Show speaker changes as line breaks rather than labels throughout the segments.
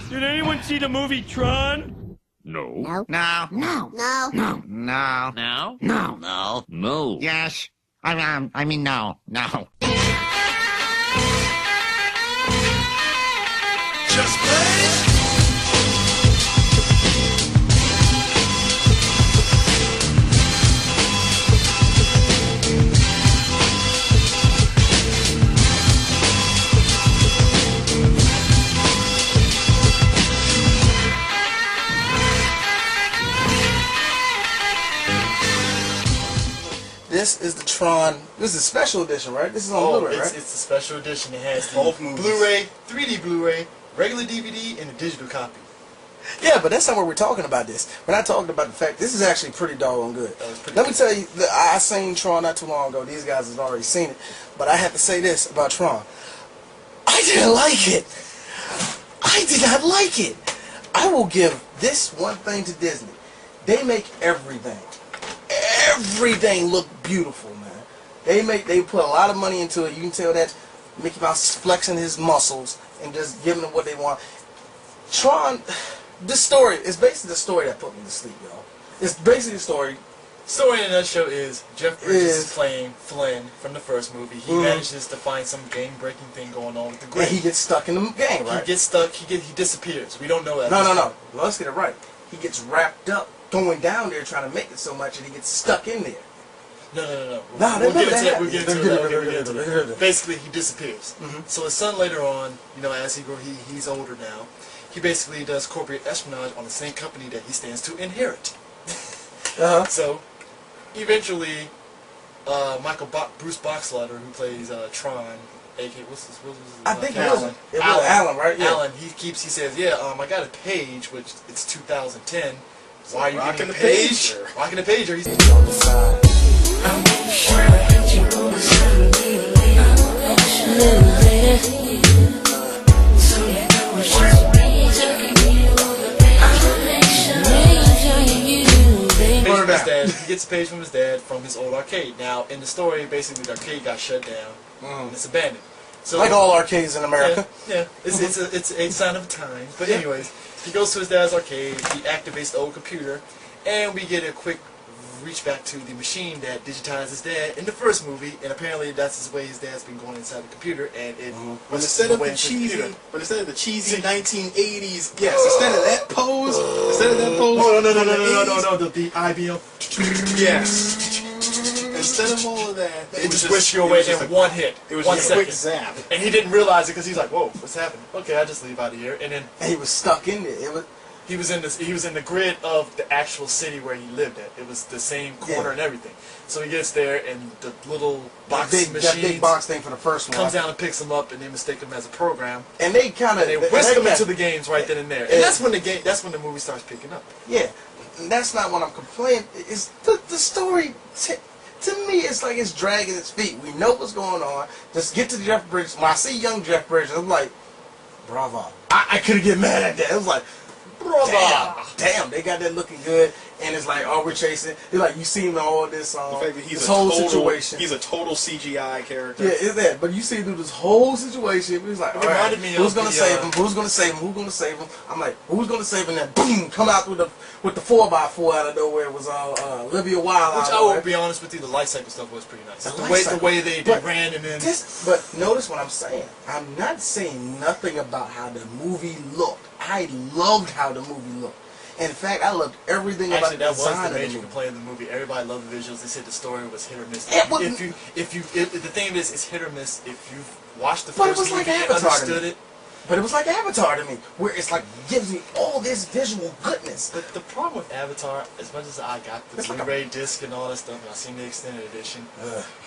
Did anyone see the movie Tron?
No.
No.
No.
No.
No.
No.
No.
No.
No.
No. No.
Yes. I mean, no. No.
Just play.
This is the Tron. This is a special edition, right? This is on Blu-ray, right?
It's a special edition. It has
Both
the
movies.
Blu-ray, 3D Blu-ray, regular DVD, and a digital copy.
Yeah, but that's not what we're talking about this. We're not talking about the fact this is actually pretty doggone good.
Pretty
Let me tell you, I seen Tron not too long ago. These guys have already seen it. But I have to say this about Tron. I didn't like it. I did not like it. I will give this one thing to Disney. They make everything look beautiful, man. They put a lot of money into it. You can tell that Mickey Mouse is flexing his muscles and just giving them what they want. Tron, this story is basically the story that put me to sleep, y'all. It's basically the story.
Story in a nutshell is Jeff Bridges is playing Flynn from the first movie. He manages to find some game-breaking thing going on with the grid.
And he gets stuck in the game, right?
He gets stuck. He disappears. We don't know that.
No. Let's get it right. He gets wrapped up going down there trying to make it so much, and he gets stuck in there.
No.
We'll
get into that. Basically, he disappears. So his son later on, as he's older now, he basically does corporate espionage on the same company that he stands to inherit. So eventually, Bruce Boxleiter, who plays Tron, aka what's his
I think
Alan.
it was Alan, right? Yeah.
Alan. He says, I got a page, which it's 2010. Why are you
rocking
getting
the page?
Rocking the pager. He's
On the side.
He gets a page from his dad from his old arcade. Now, in the story, basically the arcade got shut down and it's abandoned. So,
like all arcades in America.
Yeah. It's a sign of time. But anyways, he goes to his dad's arcade. He activates the old computer, and we get a quick reach back to the machine that digitized his dad in the first movie. And apparently, that's the way his dad's been going inside the computer. And it
But instead of the cheesy 1980s, instead of that pose,
no, the IBM.
Yes. Instead of all of that,
it just whisked you away in one hit.
It was
1
just a quick
second.
zap.
And he didn't realize it because he's like, "Whoa, what's happening?" Okay, I'll just leave out of here. And then
he was stuck in there.
He was in the grid of the actual city where he lived at. It was the same corner and everything. So he gets there, and the little box machine,
that big box thing for the first one,
comes down and picks him up, and they mistake him as a program.
And they kind of
whisk him into the games right then and there. And that's when the movie starts picking up.
Yeah, and that's not what I'm complaining. It's the story. To me, it's like it's dragging its feet. We know what's going on. Just get to Jeff Bridges. When I see young Jeff Bridges, I'm like, bravo. I couldn't get mad at that. It was like, damn, they got that looking good. And it's like, we're chasing. It's like you see him in all this
the fact that
this whole situation.
He's a total CGI character.
Yeah, it's that. But you see him through this whole situation. He's like, all right, who's gonna save him? Who's gonna save him? Who's gonna save him? I'm like, who's gonna save him? And then boom, come out with the 4x4 out of nowhere. It was Olivia Wilde.
Which I will be honest with you, the light cycle stuff was pretty nice. The way they ran and then.
But notice what I'm saying. I'm not saying nothing about how the movie looked. I loved how the movie looked. In fact, I loved everything about the design of the movie.
That was the major complaint of the movie. Everybody loved the visuals. They said the story was hit or miss.
The
thing is, it's hit or miss. If you've watched the first movie and understood it.
But it was like Avatar to me, where it's like gives me all this visual goodness.
But the problem with Avatar, as much as I got the Blu-ray disc and all that stuff, and I seen the extended edition,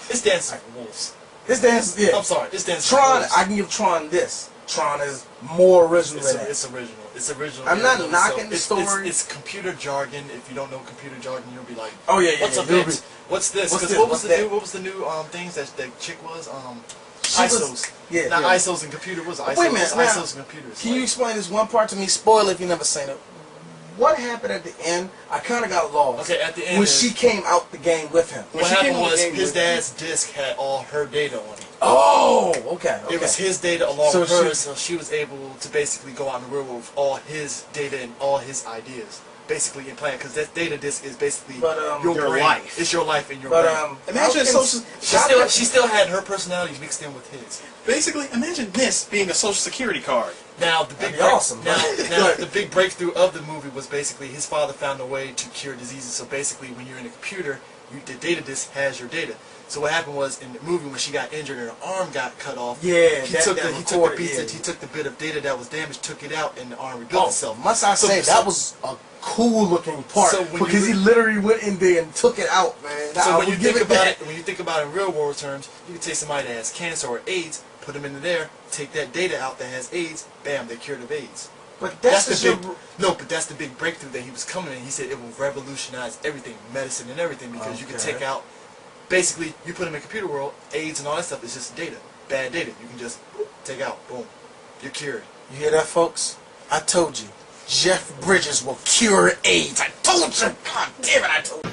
it's Dancing with Wolves.
It's Dancing. Yeah.
I'm sorry, it's Dancing
Tron.
with Wolves.
I can give Tron this. Tron is more original than that.
It's original. It's original.
I'm not knocking the story.
It's computer jargon. If you don't know computer jargon, you'll be like,
"Oh yeah,
what's a bit? What's this? Because what was the new things that chick was? ISOs. Not ISOs and computer. Was ISOs?
Wait a minute.
ISOs and computers.
Can you explain this one part to me? Spoil it if you never seen it. What happened at the end? I kind of got lost.
Okay, at the end
when she came out the game with him.
What happened was his dad's disc had all her data on it.
Oh, okay.
It was his data along
So
with hers,
she-
so she was able to basically go out in the real world with all his data and all his ideas, basically in plan. Because that data disk is basically your brain.
life.
It's your life and your
But
brain.
Imagine
how can-
social.
She still had her personality mixed in with his.
Basically, imagine this being a social security card.
Now the big
That'd be awesome,
now,
but-
now the big breakthrough of the movie was basically his father found a way to cure diseases. So basically, when you're in a computer, the data disk has your data. So what happened was in the movie when she got injured and her arm got cut off,
Yeah,
he
that-
took
that
the
recorded,
piece
yeah.
he took the bit of data that was damaged, took it out, and the arm rebuilt itself.
Must I say that was a cool looking part
So when
because
you-
he literally went in there and took it out, man.
So
I
when you
would give
think about
that.
it, when you think about it in real world terms, you can take somebody that has cancer or AIDS, put them into there, take that data out that has AIDS, bam, they're cured of AIDS.
But
That's
that's
the
just
big but that's the big breakthrough that he was coming in. He said it will revolutionize everything, medicine and everything, because you can
Okay.
take out, basically, you put him in computer world, AIDS and all that stuff is just data, bad data. You can just take out, boom, you're cured.
You hear that, folks? I told you, Jeff Bridges will cure AIDS. I told you. God damn it, I told you.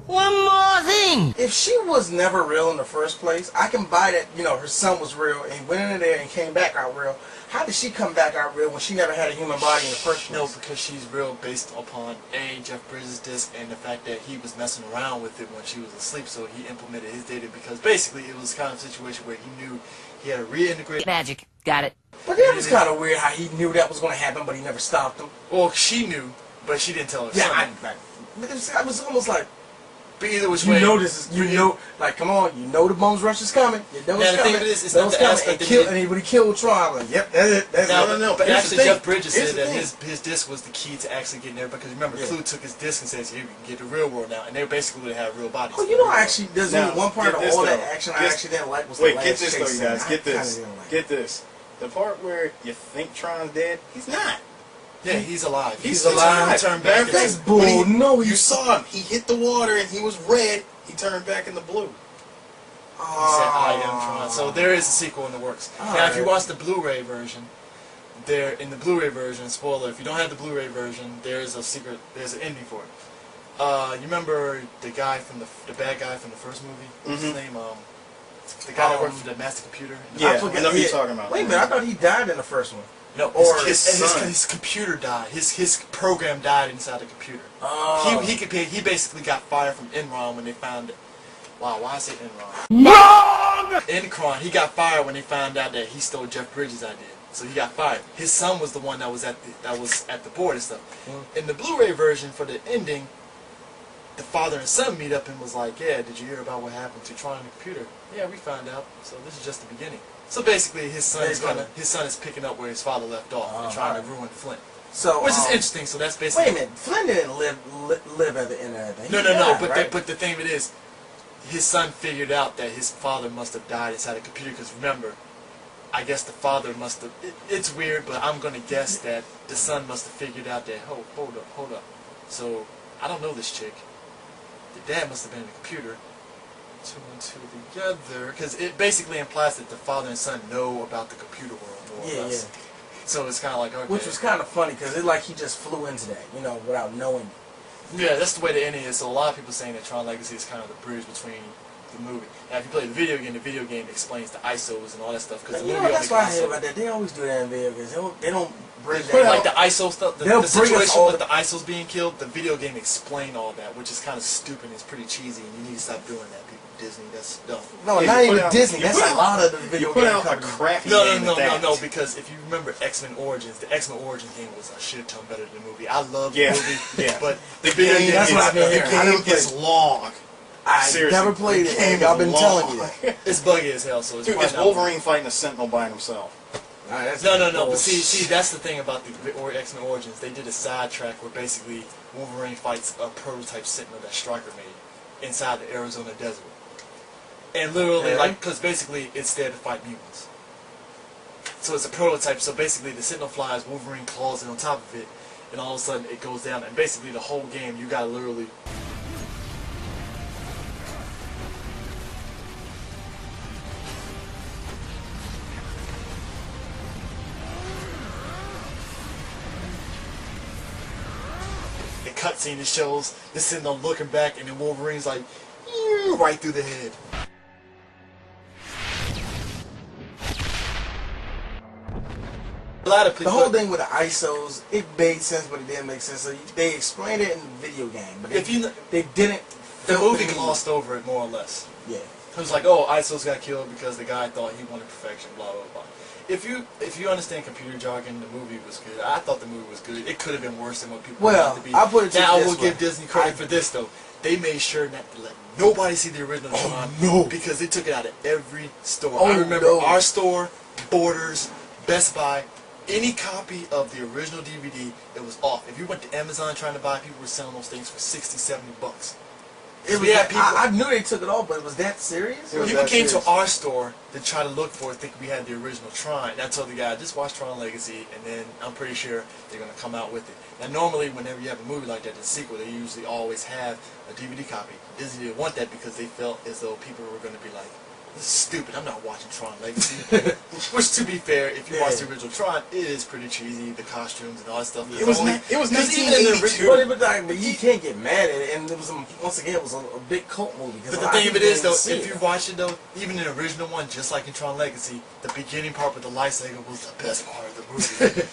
One more thing.
If she was never real in the first place, I can buy that, her son was real and he went in there and came back out real. How did she come back out real when she never had a human body in the first place?
No, because she's real based upon Jeff Bridges' disc and the fact that he was messing around with it when she was asleep, so he implemented his data because basically it was kind of a situation where he knew he had to reintegrate.
Magic. Got it.
But that was kind of weird how he knew that was going to happen, but he never stopped him.
Well, she knew, but she didn't tell her
Yeah,
son.
I was almost like,
But either which
you
way,
know this is, like, come on, the Bums Rush is coming. You know
Now,
it's
the
coming.
thing of it is, it's
know
not
it's
the
coming.
aspect
And,
that
and when he killed Tron, I'm like, yep, that's it. That's
Now,
it.
No,
but
here's
actually,
the thing.
Jeff Bridges
Here's
said
the
that
thing.
his disc was the key to actually getting there because remember,
Yeah.
Clue took his disc and says, "Here, we can get the real world now," and they basically would have real bodies.
Oh, actually, there's
Now,
only one part
get
of
this,
all that
though.
action I
Get-
actually didn't like was
Wait,
the last
get this though,
chase
you
scene.
guys.
I
Get
kinda
this.
didn't like it.
Get this. The part where you think Tron's dead, he's not.
Yeah, he's alive.
He's
alive.
He turned
Matter
back.
of
That's
fact,
bull.
when he-
No,
you saw him. He hit the water and he was red. He turned back into blue.
He said, "I am Tron." So there is a sequel in the works. Now, if you watch the Blu-ray version, in the Blu-ray version, spoiler, if you don't have the Blu-ray version, there's an ending for it. You remember the guy from the bad guy from the first movie? What's his name? The guy that worked for the master computer.
Yeah,
forget-
I know who you're talking about.
Wait a minute, I thought he died in the first one.
No,
Or
his computer died. His program died inside the computer.
Oh.
He basically got fired from Enron when they found it. Wow, why I say Enron?
Wrong!
Enron. He got fired when they found out that he stole Jeff Bridges' idea. So he got fired. His son was the one that was at the board and stuff. In the Blu-ray version for the ending, the father and son meet up and was like, "Yeah, did you hear about what happened to Tron and the computer?" "Yeah, we found out. So this is just the beginning." So basically, his son is picking up where his father left off and trying to ruin Flint,
So,
which is interesting. So that's basically.
wait a minute, Flynn didn't live at the end of everything.
No,
He
no, no.
died,
But
right?
but the thing of it is, his son figured out that his father must have died inside a computer. Because remember, I guess the father must have. It's weird, but I'm gonna guess that the son must have figured out that. Hold up. So I don't know this chick. The dad must have been in the computer. Two and two together, because it basically implies that the father and son know about the computer world more or less.
Yeah.
So it's kind of like, okay.
Which was kind of funny because it's like he just flew into that, without knowing.
Yeah, that's the way the ending is. So a lot of people saying that Tron Legacy is kind of the bridge between the movie. Now, if you play the video game explains the ISOs and all that stuff. Because the movie
That's
only
why I hate
concept-
about that. They always do that in video games. They don't bring
But
that
like
up.
the ISO stuff, the
They'll bring us
situation
all
with
the-
the ISOs being killed, the video game explain all that, which is kind of stupid and it's pretty cheesy, and you need to stop doing that, people. Disney, that's dumb.
No,
Yeah,
not
you put
even
out-
Disney.
you
That's
put
a
out-
lot of the
You
video
put
game
out a
companies.
crappy
No,
game at that.
no, because if you remember X-Men Origins, the X-Men Origins game was a shit ton better than the movie. I love
Yeah,
the movie,
yeah.
but
The
video
game,
that's what I've been
the
hearing. I
game
never
gets
played.
long.
I
Seriously,
never played
the
it,
game
and I've
is
been
long.
telling you that.
it's buggy as hell. So it's
Dude,
probably
it's
not-
Wolverine fighting a Sentinel by himself.
No, but see, that's the thing about the X-Men Origins. They did a sidetrack where basically Wolverine fights a prototype Sentinel that Stryker made inside the Arizona desert. And literally,
Okay.
because basically it's there to fight mutants. So it's a prototype, so basically the Sentinel flies, Wolverine claws in on top of it, and all of a sudden it goes down, and basically the whole game, you gotta literally... cutscene that shows this sitting there looking back, and then Wolverine's like, right through the head. A lot of people.
The whole thing with the ISOs, it made sense, but it didn't make sense. So they explained it in the video game, but they didn't.
The movie glossed over it more or less.
Yeah.
It was like, oh, ISOs got killed because the guy thought he wanted perfection, blah blah blah. If you understand computer jargon, the movie was good. I thought the movie was good. It could have been worse than what people wanted it to be.
I'll put it to
now
you
I will
this way.
give Disney credit for this though. They made sure not to let nobody see the original Tron
no.
because they took it out of every store.
Oh,
I remember
no.
our store, Borders, Best Buy. Any copy of the original DVD, it was off. If you went to Amazon trying to buy, people were selling those things for 60, 70 bucks.
It was I knew they took it off, but it was that serious?
People came to our store to try to look for it, thinking we had the original Tron. And I told the guy, just watch Tron Legacy, and then I'm pretty sure they're going to come out with it. Now, normally, whenever you have a movie like that, the sequel, they usually always have a DVD copy. Disney didn't want that because they felt as though people were going to be like, this is stupid, I'm not watching Tron Legacy. Which, to be fair, if you watch the original Tron, it is pretty cheesy, the costumes and all that stuff.
It was 1982.
But you can't get mad at it, and it was once again, it was a big cult movie.
But the thing of it is, though, if you watch it, though, even in the original one, just like in Tron Legacy, the beginning part with the light cycle was the best part of the movie.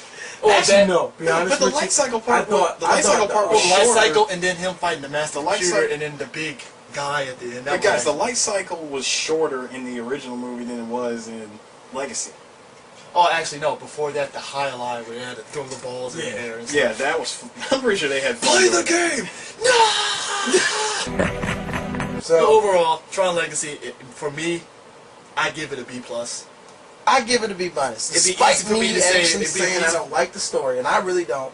Actually, no. Be honest
But the
with
light
you,
cycle part,
the
light cycle part was
the light
shorter.
cycle, and then him fighting the master
light
computer,
cycle-
and then the big guy at the end.
But guys, the light cycle was shorter in the original movie than it was in Legacy.
Oh, actually, no. Before that, the high line where they had to throw the balls in the air and stuff.
Yeah, that was. I'm pretty sure they had fun.
Play
doing
the
that.
game! No!
So
So overall, Tron Legacy, for me, I give it a B+.
I give it a B-.
It'd be
Despite
easy for me to say,
actually
it'd be
saying I
easy-
don't like the story, and I really don't.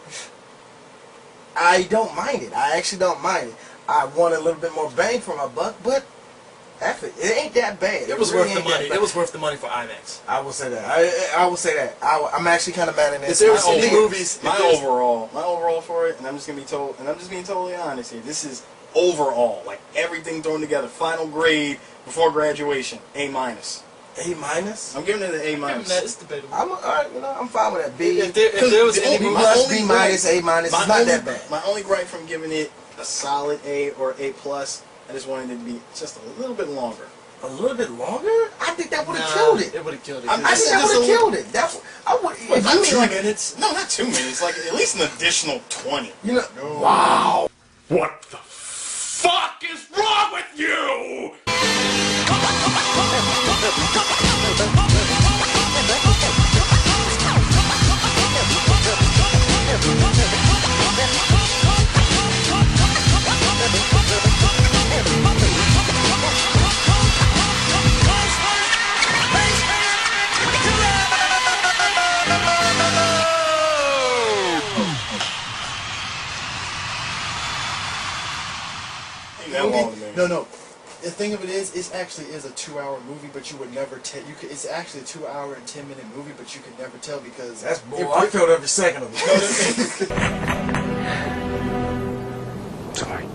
I don't mind it. I actually don't mind it. I want a little bit more bang for my buck, but F it. It ain't that bad.
It was
really
worth the
ain't that
money.
bad.
It was worth the money for IMAX.
I will say that. I will say that. I'm actually kind of mad at
If
this.
there was any movies,
My overall for it, and I'm just being totally honest here. This is overall, like everything thrown together, final grade before graduation, A-.
A-.
I'm giving it an A-.
It's debatable.
I'm fine with that. B.
If there was any
B+,
movie,
B-, A-. It's not that bad.
My only gripe from giving it a solid A or A+, I just wanted it to be just a little bit longer.
A little bit longer? I think that would have killed it.
It would have killed it.
I
I think that would have killed it. That's I would. If
I
you
mean,
should-
like minutes. No, not 2 minutes. Like at least an additional 20.
you know. Wow.
What the fuck is wrong with you?
Ain't that long to me.
No. The thing of it is, it actually is a 2-hour movie, but you would never tell. It's actually a 2-hour and 10-minute movie, but you could never tell because
That's bull. I killed every second of it.
Sorry.